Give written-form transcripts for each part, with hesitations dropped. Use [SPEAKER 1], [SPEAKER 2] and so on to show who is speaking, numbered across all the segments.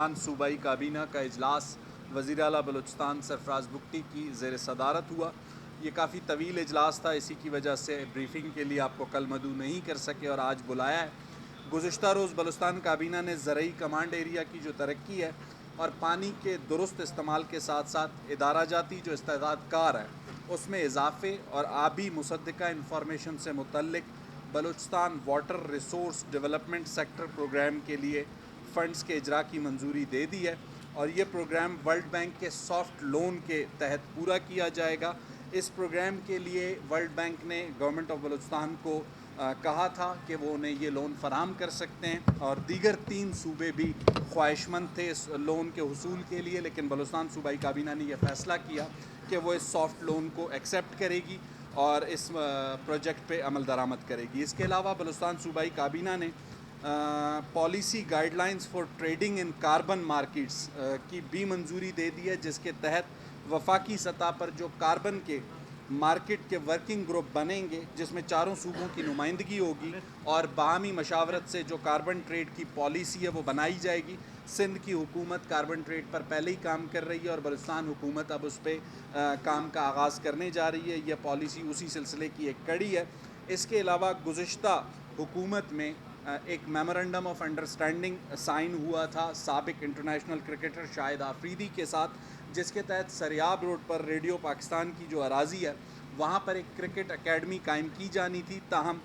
[SPEAKER 1] صوبائی کابینہ کا اجلاس وزیر اعلیٰ بلوچستان سرفراز بگٹی کی زیر صدارت ہوا۔ یہ کافی طویل اجلاس تھا، اسی کی وجہ سے بریفنگ کے لیے آپ کو کل مدعو نہیں کر سکے اور آج بلایا ہے۔ گزشتہ روز بلوچستان کابینہ نے زرعی کمانڈ ایریا کی جو ترقی ہے اور پانی کے درست استعمال کے ساتھ ساتھ ادارہ جاتی جو استعداد کار ہے اس میں اضافے اور آبی مصدقہ انفارمیشن سے متعلق Balochistan water resource development sector programme کے لیے فنڈز کے اجرا کی منظوری دے دی ہے اور یہ پروگرام ورلڈ بینک کے سافٹ لون کے تحت پورا کیا جائے گا۔ اس پروگرام کے لیے ورلڈ بینک نے گورنمنٹ آف بلوچستان کو کہا تھا کہ وہ انہیں یہ لون فراہم کر سکتے ہیں اور دیگر 3 صوبے بھی خواہش مند تھے اس لون کے حصول کے لیے، لیکن بلوچستان صوبائی کابینہ نے یہ فیصلہ کیا کہ وہ اس سافٹ لون کو ایکسیپٹ کرے گی اور اس پروجیکٹ پہ عمل درآمد کرے گی۔ اس کے علاوہ بلوچستان صوبائی کابینہ نے policy guide lines for trading in carbon markets کی بھی منظوری دے دی ہے، جس کے تحت وفاقی سطح پر جو کاربن کے مارکیٹ کے ورکنگ گروپ بنیں گے جس میں 4 صوبوں کی نمائندگی ہوگی اور باہمی مشاورت سے جو کاربن ٹریڈ کی پالیسی ہے وہ بنائی جائے گی۔ سندھ کی حکومت کاربن ٹریڈ پر پہلے ہی کام کر رہی ہے اور بلوچستان حکومت اب اس پہ کام کا آغاز کرنے جا رہی ہے۔ یہ پالیسی اسی سلسلے کی ایک کڑی ہے۔ اس کے علاوہ گزشتہ حکومت میں ایک میمورنڈم آف انڈرسٹینڈنگ سائن ہوا تھا سابق انٹرنیشنل کرکٹر شاہد آفریدی کے ساتھ، جس کے تحت سریاب روڈ پر ریڈیو پاکستان کی جو اراضی ہے وہاں پر ایک کرکٹ اکیڈمی قائم کی جانی تھی، تاہم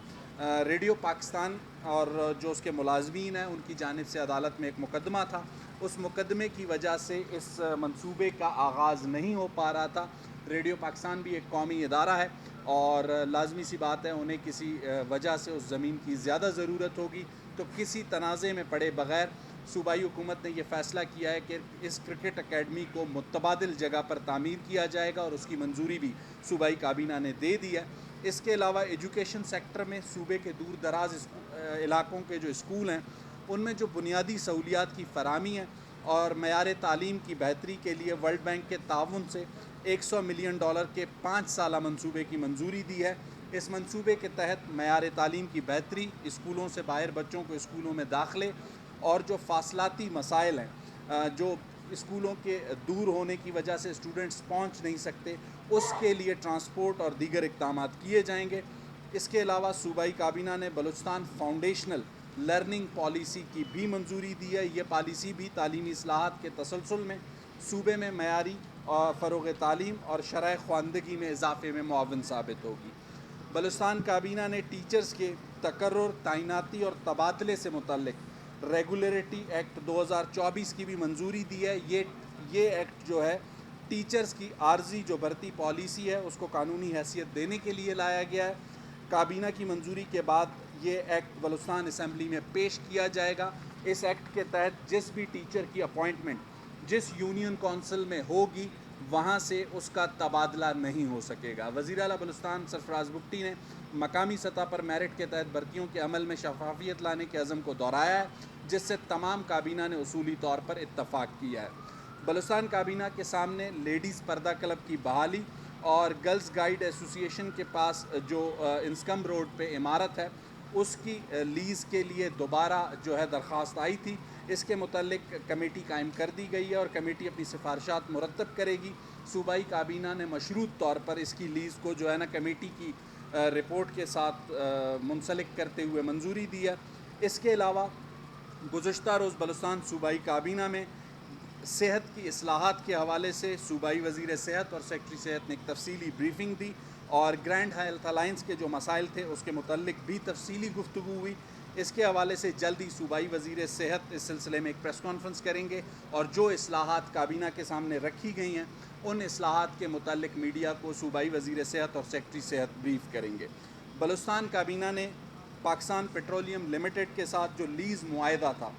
[SPEAKER 1] ریڈیو پاکستان اور جو اس کے ملازمین ہیں ان کی جانب سے عدالت میں ایک مقدمہ تھا، اس مقدمے کی وجہ سے اس منصوبے کا آغاز نہیں ہو پا رہا تھا۔ ریڈیو پاکستان بھی ایک قومی ادارہ ہے اور لازمی سی بات ہے انہیں کسی وجہ سے اس زمین کی زیادہ ضرورت ہوگی، تو کسی تنازع میں پڑے بغیر صوبائی حکومت نے یہ فیصلہ کیا ہے کہ اس کرکٹ اکیڈمی کو متبادل جگہ پر تعمیر کیا جائے گا اور اس کی منظوری بھی صوبائی کابینہ نے دے دی ہے۔ اس کے علاوہ ایجوکیشن سیکٹر میں صوبے کے دور دراز علاقوں کے جو اسکول ہیں ان میں جو بنیادی سہولیات کی فراہمی ہے اور معیار تعلیم کی بہتری کے لیے ورلڈ بینک کے تعاون سے $100 ملین کے 5 سالہ منصوبے کی منظوری دی ہے۔ اس منصوبے کے تحت معیار تعلیم کی بہتری، اسکولوں سے باہر بچوں کو اسکولوں میں داخلے اور جو فاصلاتی مسائل ہیں جو اسکولوں کے دور ہونے کی وجہ سے اسٹوڈنٹس پہنچ نہیں سکتے، اس کے لیے ٹرانسپورٹ اور دیگر اقدامات کیے جائیں گے۔ اس کے علاوہ صوبائی کابینہ نے بلوچستان فاؤنڈیشنل لرننگ پالیسی کی بھی منظوری دی ہے۔ یہ پالیسی بھی تعلیمی اصلاحات کے تسلسل میں صوبے میں معیاری اور فروغ تعلیم اور شرح خواندگی میں اضافے میں معاون ثابت ہوگی۔ بلوچستان کابینہ نے ٹیچرز کے تقرر، تعیناتی اور تبادلے سے متعلق ریگولیٹری ایکٹ 2024 کی بھی منظوری دی ہے۔ یہ ایکٹ جو ہے ٹیچرز کی عارضی جو بھرتی پالیسی ہے اس کو قانونی حیثیت دینے کے لیے لایا گیا ہے۔ کابینہ کی منظوری کے بعد یہ ایکٹ بلوچستان اسمبلی میں پیش کیا جائے گا۔ اس ایکٹ کے تحت جس بھی ٹیچر کی اپوائنٹمنٹ جس یونین کونسل میں ہوگی وہاں سے اس کا تبادلہ نہیں ہو سکے گا۔ وزیر اعلیٰ بلوچستان سرفراز بگٹی نے مقامی سطح پر میرٹ کے تحت بھرتیوں کے عمل میں شفافیت لانے کے عزم کو دہرایا ہے، جس سے تمام کابینہ نے اصولی طور پر اتفاق کیا ہے۔ بلوچستان کابینہ کے سامنے لیڈیز پردہ کلب کی بحالی اور گرلز گائیڈ ایسوسی ایشن کے پاس جو انسکم روڈ پہ عمارت ہے اس کی لیز کے لیے دوبارہ جو ہے درخواست آئی تھی۔ اس کے متعلق کمیٹی قائم کر دی گئی ہے اور کمیٹی اپنی سفارشات مرتب کرے گی۔ صوبائی کابینہ نے مشروط طور پر اس کی لیز کو جو ہے نا کمیٹی کی رپورٹ کے ساتھ منسلک کرتے ہوئے منظوری دی ہے۔ اس کے علاوہ گزشتہ روز بلوچستان صوبائی کابینہ میں صحت کی اصلاحات کے حوالے سے صوبائی وزیر صحت اور سیکٹری صحت نے ایک تفصیلی بریفنگ دی اور گرینڈ ہیلتھ الائنس کے جو مسائل تھے اس کے متعلق بھی تفصیلی گفتگو ہوئی۔ اس کے حوالے سے جلد ہی صوبائی وزیر صحت اس سلسلے میں ایک پریس کانفرنس کریں گے اور جو اصلاحات کابینہ کے سامنے رکھی گئی ہیں ان اصلاحات کے متعلق میڈیا کو صوبائی وزیر صحت اور سیکٹری صحت بریف کریں گے۔ بلوچستان کابینہ نے پاکستان پیٹرولیم لمیٹڈ کے ساتھ جو لیز معاہدہ تھا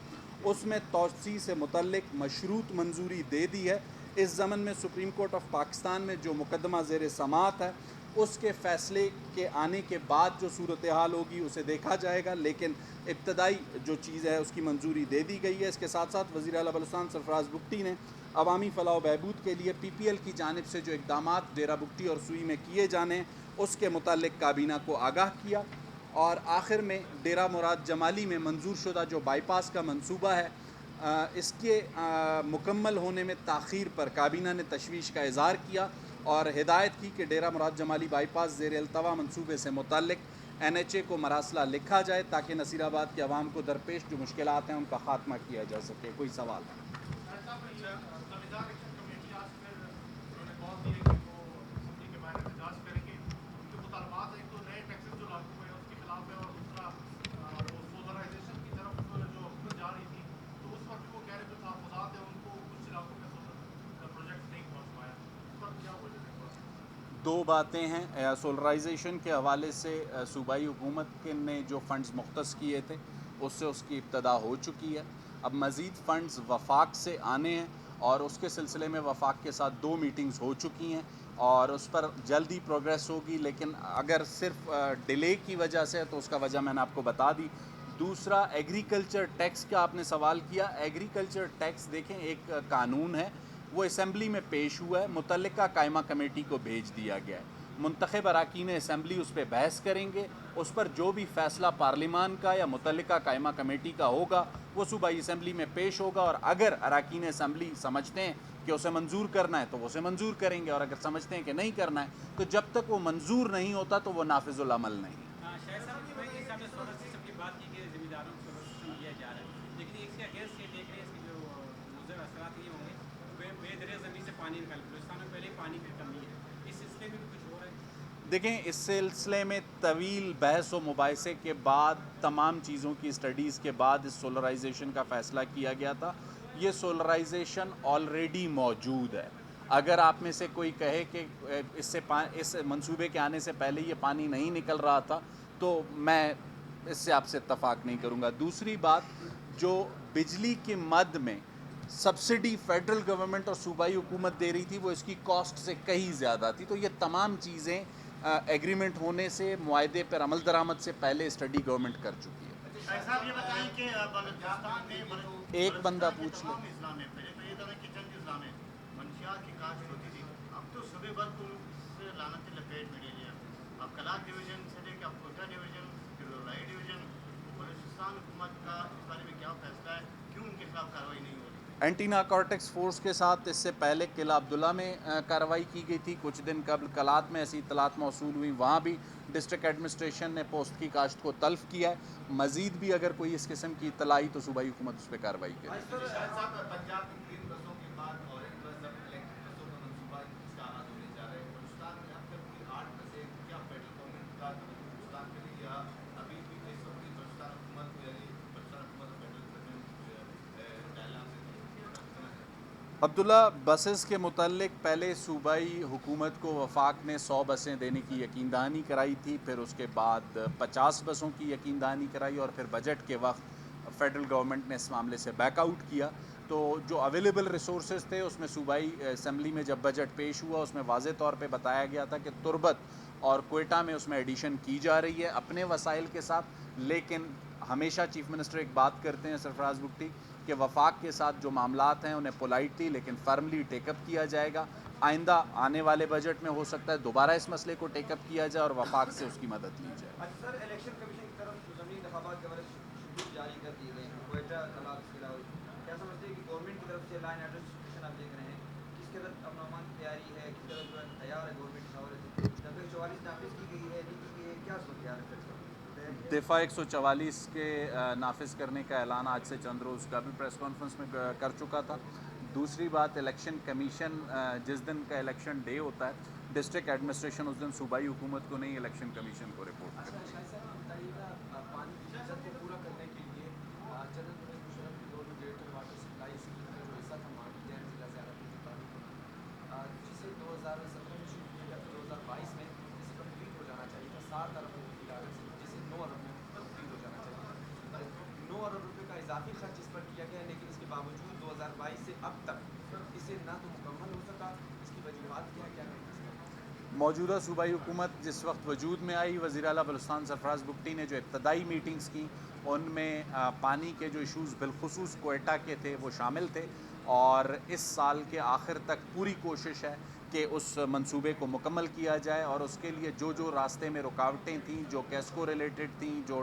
[SPEAKER 1] اس میں توسیع سے متعلق مشروط منظوری دے دی ہے۔ اس ضمن میں سپریم کورٹ آف پاکستان میں جو مقدمہ زیر سماعت ہے اس کے فیصلے کے آنے کے بعد جو صورتحال ہوگی اسے دیکھا جائے گا، لیکن ابتدائی جو چیز ہے اس کی منظوری دے دی گئی ہے۔ اس کے ساتھ ساتھ وزیر اعلیٰ بلوچستان سرفراز بگٹی نے عوامی فلاح و بہبود کے لیے پی پی ایل کی جانب سے جو اقدامات ڈیرہ بگٹی اور سوئی میں کیے جانے ہیں اس کے متعلق کابینہ کو آگاہ کیا اور آخر میں ڈیرہ مراد جمالی میں منظور شدہ جو بائی پاس کا منصوبہ ہے اس کے مکمل ہونے میں تاخیر پر کابینہ نے تشویش کا اظہار کیا اور ہدایت کی کہ ڈیرہ مراد جمالی بائی پاس زیر التوا منصوبے سے متعلق NHA کو مراسلہ لکھا جائے تاکہ نصیر آباد کے عوام کو درپیش جو مشکلات ہیں ان کا خاتمہ کیا جا سکے. کوئی سوال؟ دو باتیں ہیں. سولرائزیشن کے حوالے سے صوبائی حکومت نے جو فنڈز مختص کیے تھے اس سے اس کی ابتدا ہو چکی ہے. اب مزید فنڈز وفاق سے آنے ہیں اور اس کے سلسلے میں وفاق کے ساتھ 2 میٹنگز ہو چکی ہیں اور اس پر جلدی پروگریس ہوگی. لیکن اگر صرف ڈیلے کی وجہ سے تو اس کا وجہ میں نے آپ کو بتا دی. دوسرا ایگریکلچر ٹیکس کا آپ نے سوال کیا. ایگریکلچر ٹیکس دیکھیں ایک قانون ہے, وہ اسمبلی میں پیش ہوا ہے, متعلقہ قائمہ کمیٹی کو بھیج دیا گیا ہے. منتخب اراکین اسمبلی اس پہ بحث کریں گے. اس پر جو بھی فیصلہ پارلیمان کا یا متعلقہ قائمہ کمیٹی کا ہوگا وہ صوبائی اسمبلی میں پیش ہوگا, اور اگر اراکین اسمبلی سمجھتے ہیں کہ اسے منظور کرنا ہے تو وہ اسے منظور کریں گے, اور اگر سمجھتے ہیں کہ نہیں کرنا ہے تو جب تک وہ منظور نہیں ہوتا تو وہ نافذ العمل نہیں. دیکھیں اس سلسلے میں طویل بحث و مباحثے کے بعد تمام چیزوں کی اسٹڈیز کے بعد اس سولرائزیشن کا فیصلہ کیا گیا تھا. یہ سولرائزیشن آلریڈی موجود ہے. اگر آپ میں سے کوئی کہے کہ اس منصوبے کے آنے سے پہلے یہ پانی نہیں نکل رہا تھا تو میں اس سے آپ سے اتفاق نہیں کروں گا. دوسری بات, جو بجلی کے مد میں سبسڈی فیڈرل گورنمنٹ اور صوبائی حکومت دے رہی تھی وہ اس کی کاسٹ سے کہیں زیادہ تھی. تو یہ تمام چیزیں ایگریمنٹ ہونے سے, معاہدے پر عمل درآمد سے پہلے اسٹڈی گورنمنٹ کر چکی ہے.
[SPEAKER 2] صاحب یہ بتائیں کہ بلوچستان میں
[SPEAKER 1] ایک بندہ پوچھ لے.
[SPEAKER 2] اسلام ہے, پہلے تو یہ تھا کہ چند اسلام ہے, منشیات کی کاشت ہوتی تھی, اب تو صبح بھر کو سے لعنتی لپیٹ میں لے لیا. اب کلاک ڈویژن سے لے کے اب کوئٹہ ڈویژن, پھر لورائی ڈویژن, بلوچستان حکومت کا اس بارے میں کیا فیصلہ ہے, کیوں ان کے خلاف کارروائی نہیں ہو رہی؟
[SPEAKER 1] اینٹی نارکوٹکس فورس کے ساتھ اس سے پہلے قلعہ عبداللہ میں کارروائی کی گئی تھی. کچھ دن قبل کلات میں ایسی اطلاعات موصول ہوئی, وہاں بھی ڈسٹرکٹ ایڈمنسٹریشن نے پوست کی کاشت کو تلف کیا ہے. مزید بھی اگر کوئی اس قسم کی اطلاع آئی تو صوبائی حکومت اس پہ کارروائی کرے.
[SPEAKER 3] پنجاب میں گرین بسوں کے بعد اورنج بس اب الیکٹرک بسوں کا منصوبہ اس کا آغاز ہونے جا رہا ہے. بلوچستان میں اب تک کی 8 بسیں کیا فیڈرل گورنمنٹ کا بلوچستان کے لیے, یا ابھی بھی اس وقت کی بلوچستان حکومت کو, یعنی بلوچستان حکومت اور فیڈرل گورنمنٹ ڈائلاگ سے
[SPEAKER 1] عبداللہ بسز کے متعلق پہلے صوبائی حکومت کو وفاق نے 100 بسیں دینے کی یقین دہانی کرائی تھی, پھر اس کے بعد 50 بسوں کی یقین دہانی کرائی, اور پھر بجٹ کے وقت فیڈرل گورنمنٹ نے اس معاملے سے بیک آؤٹ کیا. تو جو اویلیبل ریسورسز تھے اس میں صوبائی اسمبلی میں جب بجٹ پیش ہوا اس میں واضح طور پہ بتایا گیا تھا کہ تربت اور کوئٹہ میں اس میں ایڈیشن کی جا رہی ہے اپنے وسائل کے ساتھ. لیکن ہمیشہ چیف منسٹر ایک بات کرتے ہیں سرفراز بگٹی کہ وفاق کے ساتھ جو معاملات ہیں انہیں پولائٹلی لیکن فرملی ٹیک اپ کیا جائے گا. آئندہ آنے والے بجٹ میں ہو سکتا ہے دوبارہ اس مسئلے کو ٹیک اپ کیا جائے اور وفاق سے اس کی مدد لی جائے.
[SPEAKER 4] سر الیکشن کمیشن کی طرف ضمنی انتخابات کے بارے شروع جاری کر دیے گئے ہیں کوئٹہ کلات کے علاوہ, کیا سمجھتے ہیں کہ گورنمنٹ کی طرف سے لائن ایڈمنسٹریشن آپ دیکھ رہے ہیں کس قدر امن و امان کی تیاری ہے, کس قدر تیار ہے گورنمنٹ کے حوالے سے, 44 نافذ کی گئی ہے نہیں کی گئی ہے, کیا صورت حال ہے؟
[SPEAKER 1] دفاع 144 کے نافذ کرنے کا اعلان آج سے چند روز قبل پریس کانفرنس میں کر چکا تھا. دوسری بات, الیکشن کمیشن جس دن کا الیکشن ڈے ہوتا ہے ڈسٹرکٹ ایڈمنسٹریشن اس دن صوبائی حکومت کو نہیں الیکشن کمیشن کو رپورٹ کرتی ہے.
[SPEAKER 4] پانی کی ضرورت کو پورا کرنے کے لیے جنرل مشرف کے دور میں ڈیٹر واٹر سپلائی اسکیم کا جو حصہ تھا مانگی جان ضلع زیارت کی تعلق جسے 2017 میں شروع کیا گیا تھا, 2022 میں جسے کمپلیٹ ہو جانا چاہیے تھا 7 ارب روپے کی لاگت سے, جسے 9 ارب میں تبدیل ہو جانا چاہیے تھا. 9 ارب روپے کا اضافی خرچ اس پر کیا گیا, لیکن اس کے باوجود 2022 سے اب تک اسے نہ تو مکمل ہو سکا. اس کی وجوہات کیا کیا ہے؟
[SPEAKER 1] موجودہ صوبائی حکومت جس وقت وجود میں آئی, وزیر اعلیٰ بلوچستان سرفراز بگٹی نے جو ابتدائی میٹنگز کی ان میں پانی کے جو ایشوز بالخصوص کوئٹہ کے تھے وہ شامل تھے, اور اس سال کے آخر تک پوری کوشش ہے کہ اس منصوبے کو مکمل کیا جائے, اور اس کے لیے جو جو راستے میں رکاوٹیں تھیں, جو کیسکو ریلیٹڈ تھیں, جو